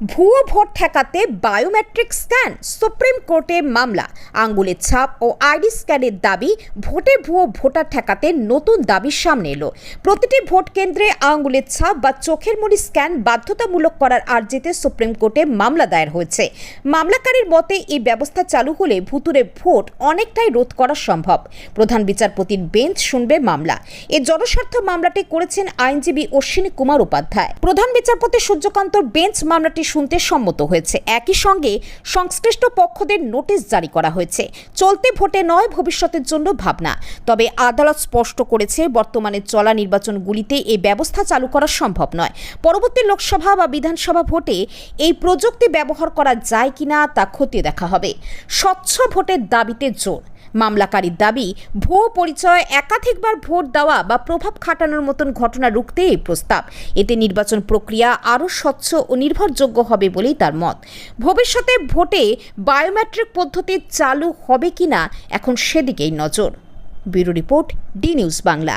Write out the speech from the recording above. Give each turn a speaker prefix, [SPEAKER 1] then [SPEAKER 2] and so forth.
[SPEAKER 1] ভুয়ো ভোট ঠেকাতে biometric scan, supreme কোর্টে মামলা। আঙ্গুলের ছাপ ও আইডি স্ক্যানের দাবি, ভোটে ভুয়ো ভোটার ঠেকাতে নতুন দাবি সামনে এলো। প্রতিটি ভোট কেন্দ্রে আঙ্গুলের ছাপ বা চোখের মণি স্ক্যান বাধ্যতামূলক করার আর্জিতে সুপ্রিম কোর্টে মামলা দায়ের হয়েছে। মামলাকারীর মতে এই ব্যবস্থা চালু হলে ভুতুড়ে ভোট অনেকটাই রোধ করা সম্ভব। প্রধান বিচারপতির বেঞ্চ শুনবে মামলা। এই জনস্বার্থ মামলাটি করেছেন আইনজীবী অশ্বিনী কুমার উপাধ্যায়। প্রধান বিচারপতি সূর্যকান্তর বেঞ্চ মামলাটি শুনতে সম্মত হয়েছে। একই সঙ্গে সংশ্লিষ্ট পক্ষদের নোটিশ জারি করা হয়েছে। চলতি ভোটে নয়, ভবিষ্যতের জন্য ভাবনা। তবে আদালত স্পষ্ট করেছে, বর্তমানে চলা নির্বাচনগুলিতে এই ব্যবস্থা চালু করা সম্ভব নয়। পরবর্তী লোকসভা বা বিধানসভা ভোটে এই প্রযুক্তি ব্যবহার করা যায় কিনা তা খতিয়ে দেখা হবে। স্বচ্ছ ভোটের দাবিতে জোর। মামলাকারীর দাবি, ভুয়ো পরিচয়, একাধিকবার ভোট দেওয়া বা প্রভাব খাটানোর মতন ঘটনা রুখতে এই প্রস্তাব। এতে নির্বাচন প্রক্রিয়া আরও স্বচ্ছ ও নির্ভরযোগ্য হবে বলেই তার মত। ভবিষ্যতে ভোটে বায়োমেট্রিক পদ্ধতি চালু হবে কিনা এখন সেদিকেই নজর। Bureau report, D news Bangla.